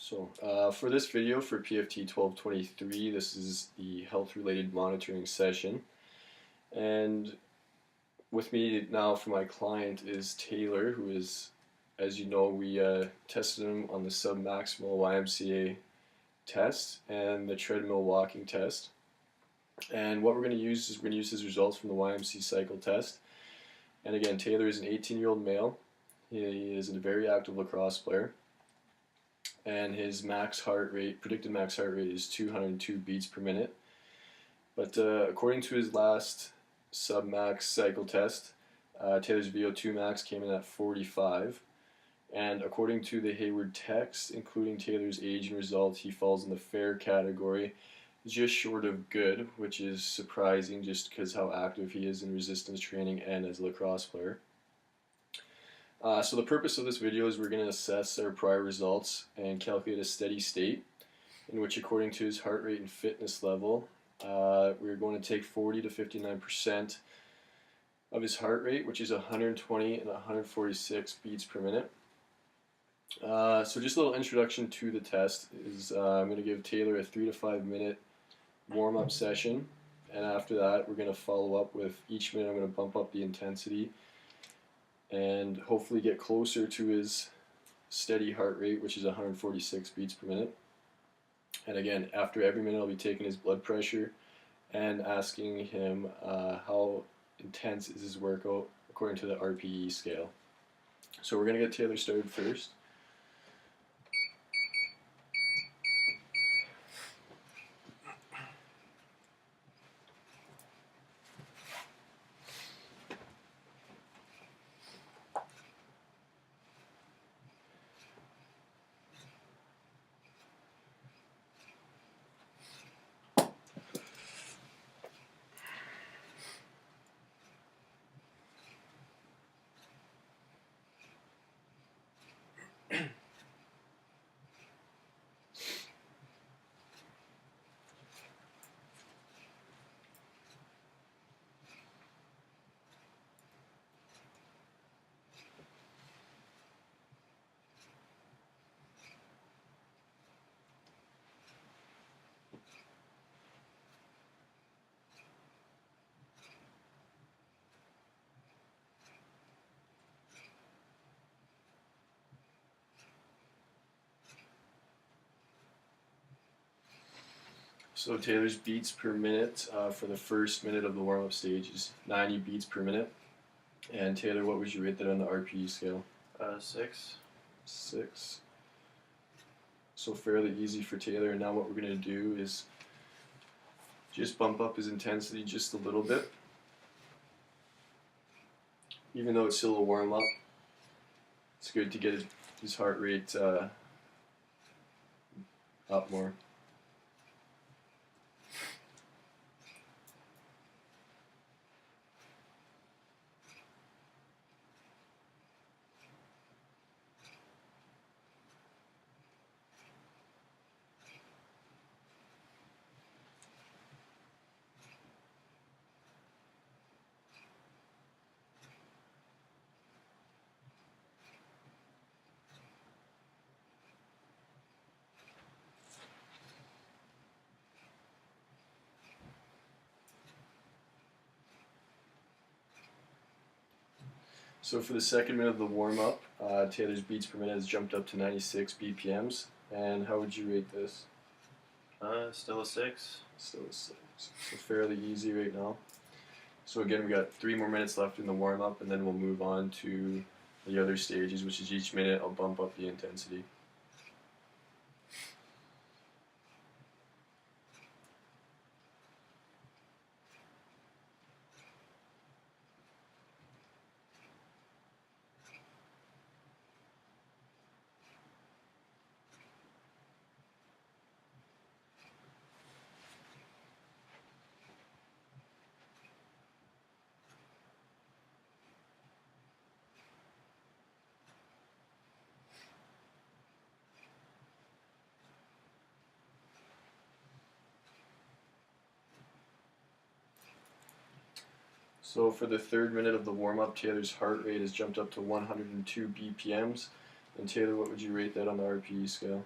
For this video for PFT 1223, this is the health-related monitoring session. And with me now for my client is Taylor, who is, as you know, we tested him on the sub-maximal YMCA test and the treadmill walking test. And what we're going to use is we're going to use his results from the YMC cycle test. And again, Taylor is an 18-year-old male. He is a very active lacrosse player. And his max heart rate, predicted max heart rate, is 202 beats per minute. But according to his last sub-max cycle test, Taylor's VO2 max came in at 45. And according to the Hayward text, including Taylor's age and results, he falls in the fair category, just short of good, which is surprising just because how active he is in resistance training and as a lacrosse player. So the purpose of this video is we're going to assess our prior results and calculate a steady state in which, according to his heart rate and fitness level, we're going to take 40 to 59% of his heart rate, which is 120 and 146 beats per minute. So just a little introduction to the test is I'm going to give Taylor a 3 to 5 minute warm-up session, and after that we're going to follow up with each minute I'm going to bump up the intensity and hopefully get closer to his steady heart rate, which is 146 beats per minute. And again, after every minute I'll be taking his blood pressure and asking him how intense is his workout according to the RPE scale. So we're going to get Taylor started first. So Taylor's beats per minute for the first minute of the warm-up stage is 90 beats per minute. And Taylor, what would you rate that on the RPE scale? 6. 6. So fairly easy for Taylor. And now what we're going to do is just bump up his intensity just a little bit. Even though it's still a warm-up, it's good to get his heart rate up more. So for the second minute of the warm-up, Taylor's beats per minute has jumped up to 96 BPMs. And how would you rate this? Still a 6. Still a 6. So fairly easy right now. So again, we got 3 more minutes left in the warm-up, and then we'll move on to the other stages, which is each minute I'll bump up the intensity. So for the third minute of the warm-up, Taylor's heart rate has jumped up to 102 BPMs. And Taylor, what would you rate that on the RPE scale?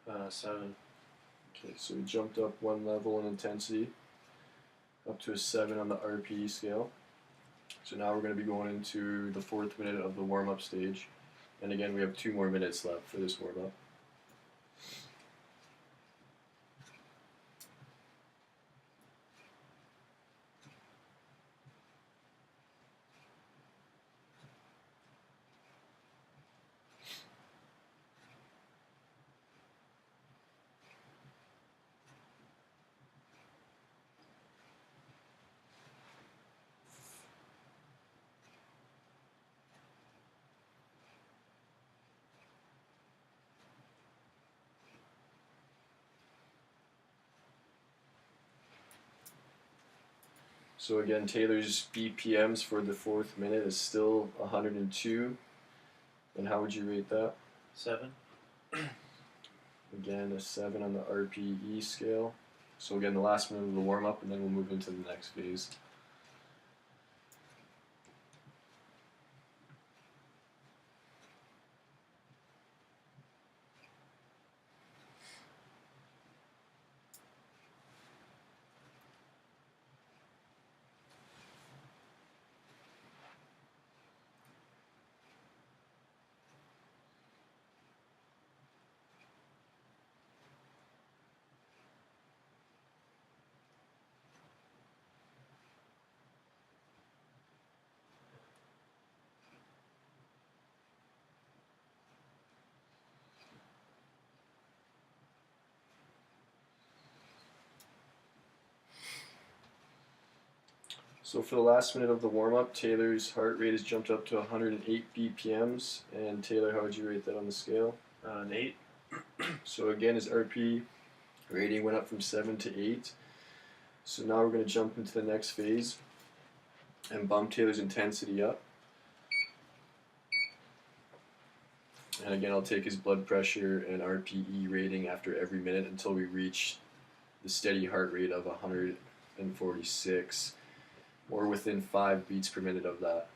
7. Okay, so we jumped up one level in intensity, up to a 7 on the RPE scale. So now we're going to be going into the 4th minute of the warm-up stage. And again, we have 2 more minutes left for this warm-up. So again, Taylor's BPMs for the 4th minute is still 102. And how would you rate that? 7. Again, a 7 on the RPE scale. So again, the last minute of the warm-up, and then we'll move into the next phase. So for the last minute of the warm-up, Taylor's heart rate has jumped up to 108 BPMs. And Taylor, how would you rate that on the scale? An 8. So again, his RP rating went up from 7 to 8. So now we're going to jump into the next phase and bump Taylor's intensity up. And again, I'll take his blood pressure and RPE rating after every minute until we reach the steady heart rate of 146, or within 5 beats per minute of that.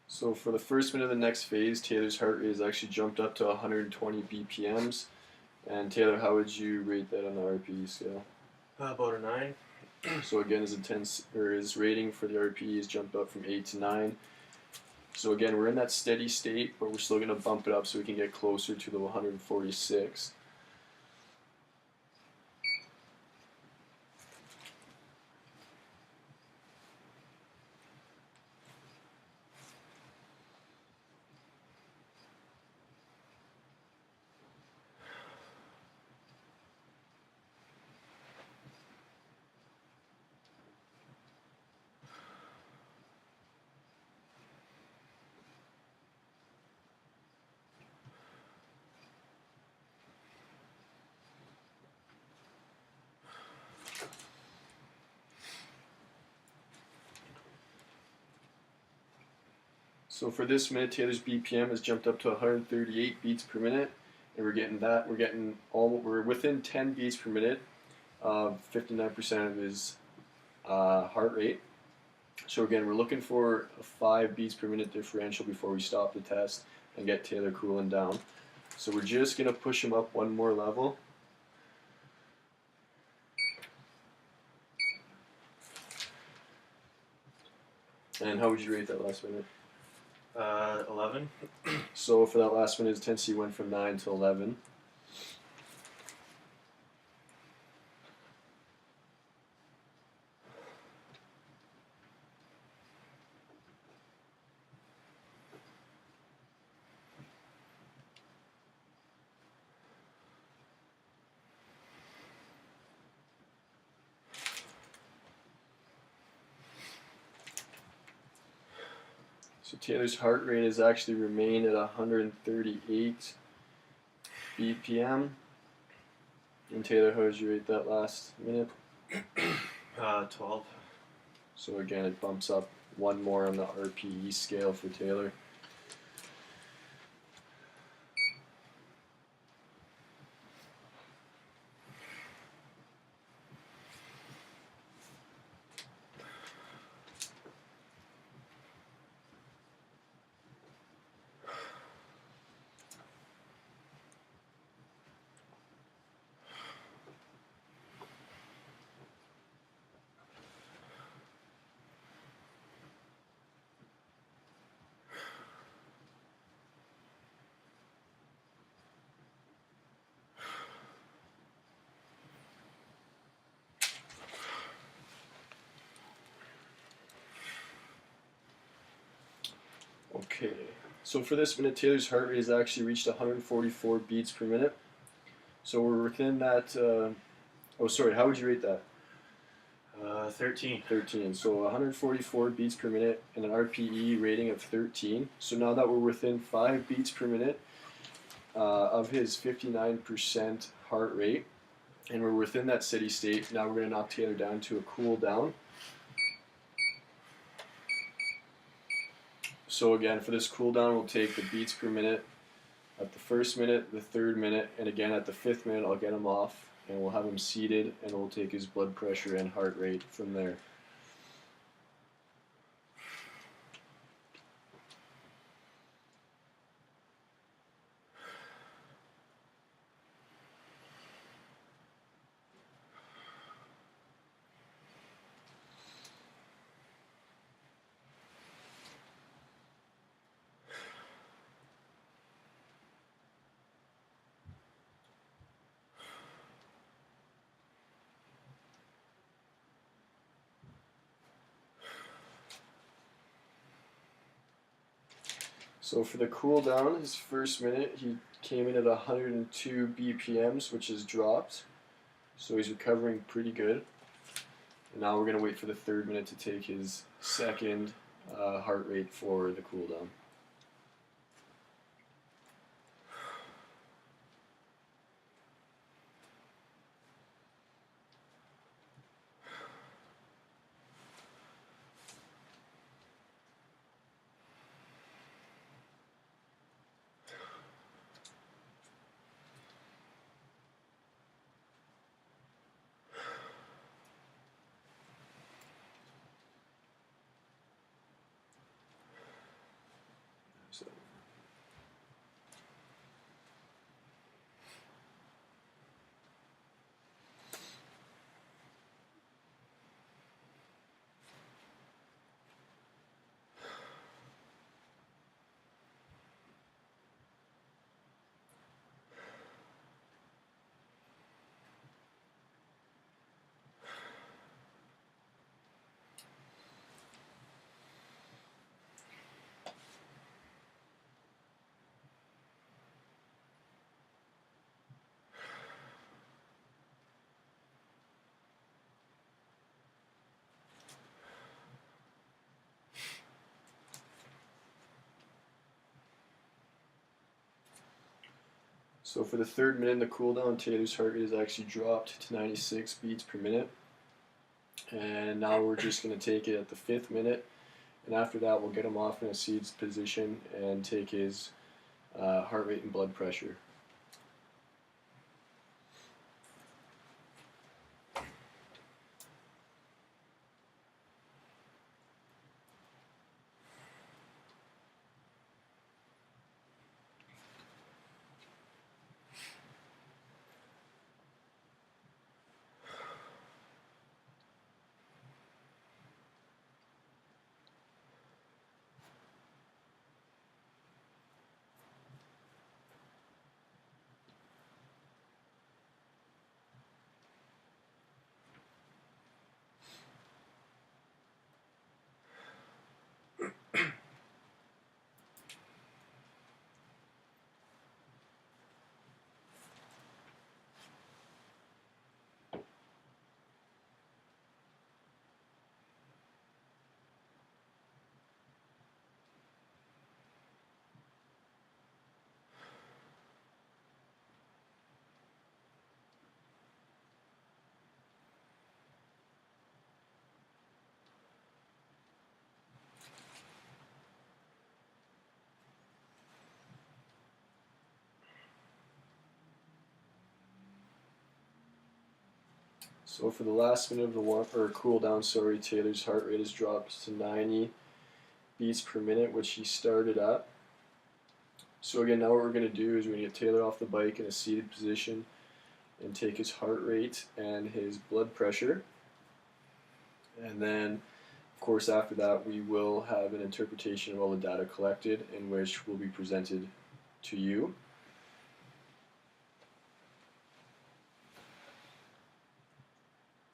So for the first minute of the next phase, Taylor's heart rate has actually jumped up to 120 BPMs. And Taylor, how would you rate that on the RPE scale? About a 9. So again, his rating for the RPE has jumped up from 8 to 9. So again, we're in that steady state, but we're still going to bump it up so we can get closer to the 146. So for this minute, Taylor's BPM has jumped up to 138 beats per minute, and we're within 10 beats per minute of 59% of his heart rate. So again, we're looking for a 5 beats per minute differential before we stop the test and get Taylor cooling down. So we're just gonna push him up one more level. And how would you rate that last minute? 11. So for that last minute, his intensity went from 9 to 11. So Taylor's heart rate has actually remained at 138 BPM. And Taylor, how did you rate that last minute? 12. So again, it bumps up one more on the RPE scale for Taylor. Okay, so for this minute, Taylor's heart rate has actually reached 144 beats per minute. So we're within that. Oh, sorry, how would you rate that? 13. 13. So 144 beats per minute and an RPE rating of 13. So now that we're within 5 beats per minute of his 59% heart rate, and we're within that steady state, now we're going to knock Taylor down to a cool down. So again, for this cool down, we'll take the beats per minute at the first minute, the third minute, and again at the 5th minute, I'll get him off, and we'll have him seated, and we'll take his blood pressure and heart rate from there. So for the cool down, his first minute, he came in at 102 BPMs, which is dropped. So he's recovering pretty good. And now we're going to wait for the third minute to take his second heart rate for the cool down. So. So for the third minute in the cool down, Taylor's heart rate is actually dropped to 96 beats per minute. And now we're just going to take it at the 5th minute. And after that, we'll get him off in a seated position and take his heart rate and blood pressure. So for the last minute of the cool down, Taylor's heart rate has dropped to 90 beats per minute, which he started at. So again, now what we're going to do is we're going to get Taylor off the bike in a seated position and take his heart rate and his blood pressure. And then, of course, after that, we will have an interpretation of all the data collected, in which will be presented to you.